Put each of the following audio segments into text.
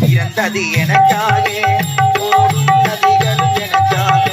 பிறந்தது எனக்காக ஓடும் நதிகள் எனக்காக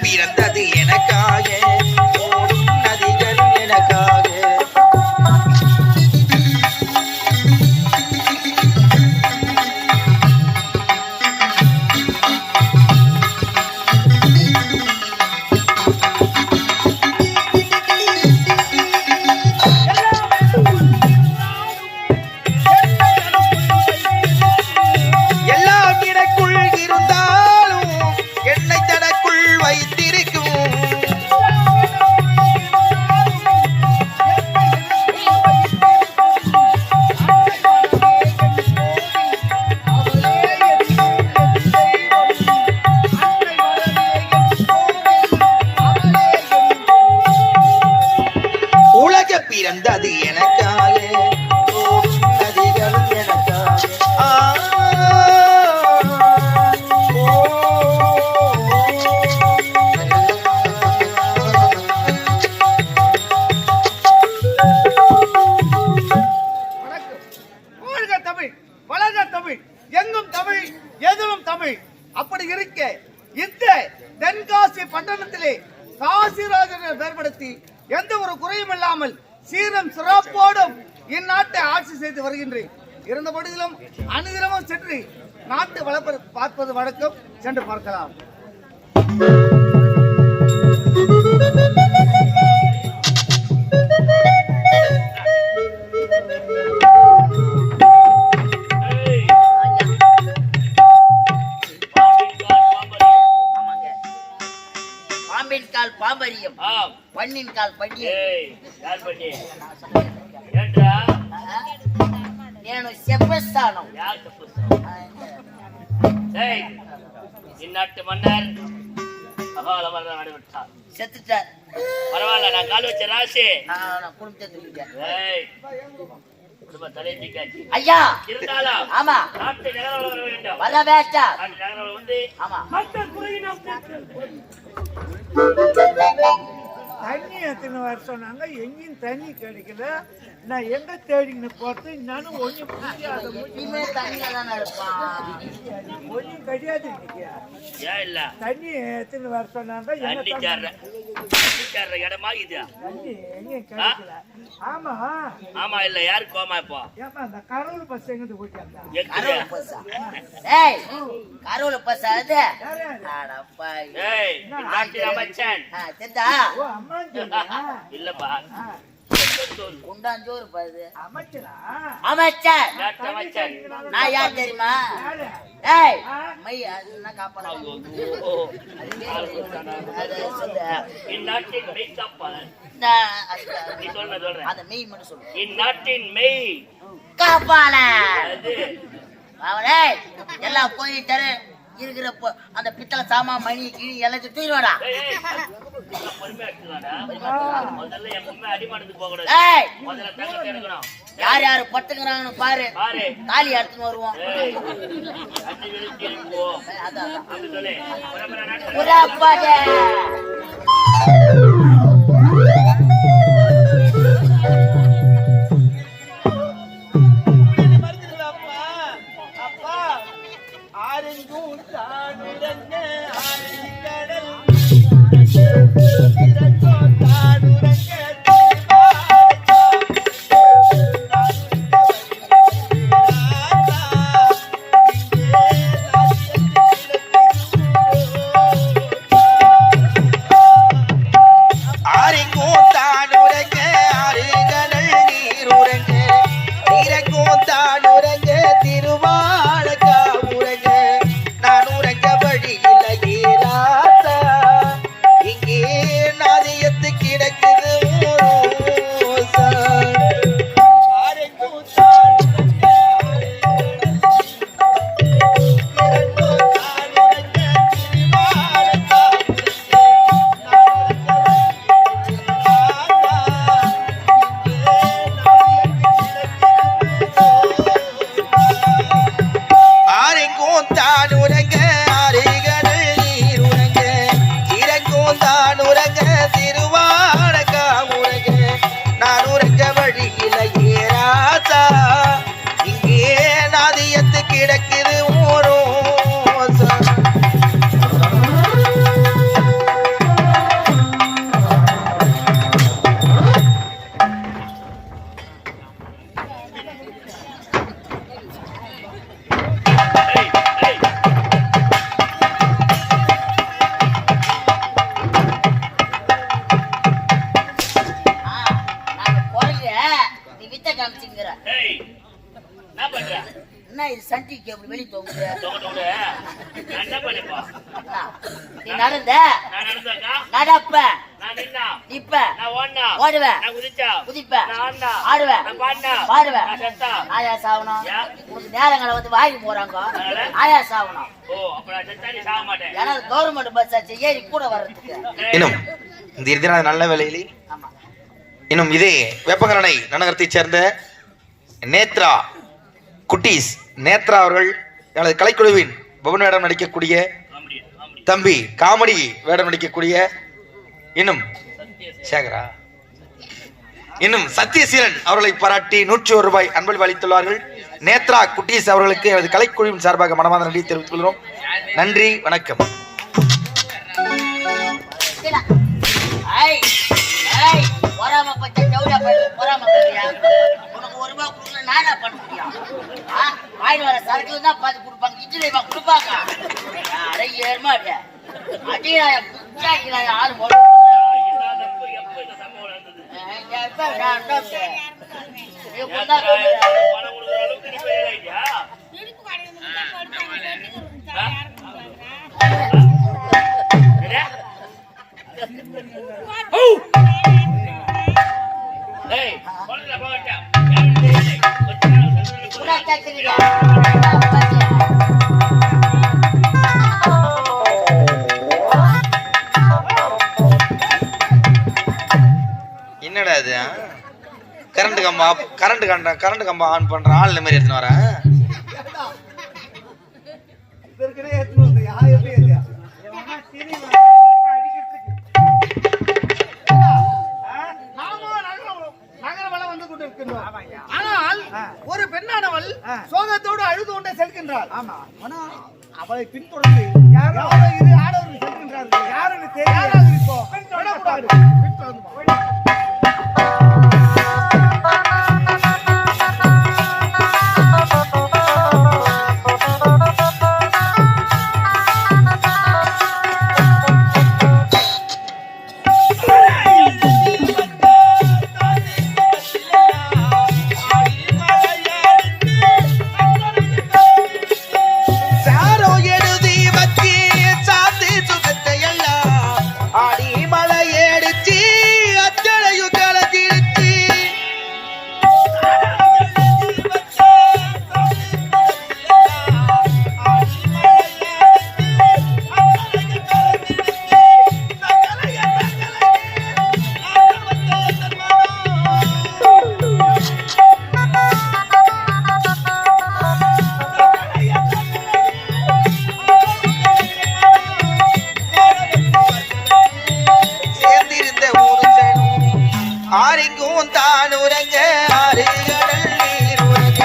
பிறந்தது எனக்காக ஓடும் நதிகள் எனக்காக எல்லாம் எனக்குள் இருந்தாலும் என்னை தனக்குள் வைத்திருக்கும் உலக பிறந்தது எனக்காக ஓடும் நதிகள் எனக்காக எங்கும் தமிழ் எதிலும் தமிழ். அப்படி இருக்க இந்த தென்காசி பட்டணத்திலே காசிராஜனை ஏற்படுத்தி எந்த ஒரு குறையும் இல்லாமல் சீரம் சிறப்போடும் இந்நாட்டை ஆட்சி செய்து வருகின்றேன். இருந்தபடியிலும் அனுதினமும் சென்று நாட்டு வளர்ப்பது பார்ப்பது வழக்கம். சென்று பார்க்கலாம். பாம்பரியம் பண்ணின் கால் பண்ணி నేను చెప్పేస్తాను. இந்நாட்டு மன்னர் அகால மரணம் அடைவிட்டார். செத்துட்டார். பரவாயில்ல, நான் கால் வச்ச ராசி குடும்ப தலைவி காட்சி ஐயா இருந்தாலும் ஆமா நாட்டு நகரம் வர வேண்டும். வர வேட்டா நாட்டு நகரம் வந்து ஆமா மற்ற குறையினம் தண்ணி எத்தனை வருஷம் சொன்னாங்க, எங்கேயும் தண்ணி கிடைக்கல. நான் எங்க தேடின்னு போறது நானும் ஒன்னும் புரியாது. ஒன்னும் கிடையாது. தண்ணி எத்தனை வருஷம் சொன்னாங்க, இடமா இது தண்ணி எங்கேயும் கிடைக்கல. ஆமா ஆமா இல்ல யாரு கோமா இப்போ ஏமா அந்த கரூர் பஸ் எங்கிட்டு போயிட்டாங்க. கரூர் பஸ் அது அமைச்சன் இல்லப்பா குண்டாஞ்சோறு பாரு அமைச்சரா அமைச்சர். நான் யார் தெரியுமா? ஏய் மை என்ன காப்பாளர் இந்நாட்டின் மெய் காப்பாளர். நீ சொல்றேன் அந்த மெய் மட்டும் சொல்லு. இந்நாட்டின் மெய் காப்பாளர் அவரே எல்லாம் போயிட்டு இருக்கிற அந்த பித்தளை சாமா மணி கிழி எல்லாத்தையும் தூக்கிடுவாடா. யார் யாரு பட்டுக்கிறாங்கன்னு பாரு, தாலி எடுத்துன்னு வருவோம். அதான் என்ன இது சன் கேபிள் வெளிய தொங்குது தொங்குது. நான் என்ன பண்ணிப்பா? நீ நடந்த நான் நடந்தாக்கா? நடப்ப நான் நின்னா? நிப்ப நான் ஓடுனா? ஓடுவ நான் குதிச்சா? குதிப்ப நான் ஆடினா? ஆடுவ நான் பாடினா? பாடுவ நான் செத்தா? ஆயாஸ் ஆகணும் ஏன்? உனக்கு நேரங்களை வந்து வாங்கி போறாங்க அதனால? ஆயாஸ் ஆகணும் ஓ, அப்ப நான் செத்தா நீ சாக மாட்டேன். ஏன்னா கவர்மெண்ட் பஸ் ஆச்சு ஏறி கூட வர்றதுக்கு இன்னும் இந்த இறுதியான நல்ல வேலையிலே ஆமா இன்னும் இதே வேப்பங்கரணை நகரத்தைச் சேர்ந்த நேத்ரா குட்டீஸ் நேத்ரா அவர்கள் எனது கலைக்குழுவின் பவன் வேடம் நடிக்கக்கூடிய காமெடி, காமெடி. தம்பி காமெடி வேடம் நடிக்கக்கூடிய இன்னும் சேகரா இன்னும் சத்யசீலன் அவர்களை பாராட்டி 101 ரூபாய் அன்பளிப்பு அளித்துள்ளார்கள். நேத்ரா குட்டீஸ் அவர்களுக்கு எனது கலைக்குழுவின் சார்பாக மனமார்ந்த நன்றியை தெரிவித்துக் கொள்கிறோம். நன்றி, வணக்கம். ஐய் ஐய் பொறாம பச்ச ஜவுளியா போய் பொறாம பண்றியா உனக்கு 1 ரூபாய் கொடுக்கல நானா பண்ண முடியும் வாயில வர சரக்கு தான் பார்த்து கொடுப்பாங்க இட்லி கொடுப்பாங்க அரை ஏறுமாட்ட அடியா குச்சாக்கிறாய் ஆள் போட இல்லாதப்போ எப்போ இந்த சம்பவம் நடந்தது? நான் பணம் கொடுக்குற அளவுக்கு நீ பெரிய ஆயிட்டியா? சரியா? ஏய், குழந்தை போகட்டா. என்னடா இது கரண்ட் கம்பம் ஆன் பண்ற ஆள் இந்த மாதிரி எடுத்துன்னு வரேன். இதற்கிடையே எடுத்துட்டு வந்து எப்படி இல்லையா நகரவளம் வந்து கொண்டிருக்கின்றோம். ஆனால் ஒரு பெண்ணானவள் சோகத்தோடு அழுது கொண்டே செல்கின்றாள். ஆமா, ஆனால் அவளை பின்தொடர்ந்து யாரோ இரு ஆடவர்கள் செல்கின்றார்கள். யாருன்னு தெரியாது. இப்போ விடக்கூடாது. பின்தொடர்ந்து வா. சாரோ எழுதி வச்சி சாத்து சுகத்தை எல்லாம் ஆடி மலை ஏடிச்சு அச்சடையும் கலத்திடுச்சு. சேர்ந்திருந்த ஊருசனும் ஆரிங்கும் தான் உறங்க ஆறு கடல் நீர் உறங்க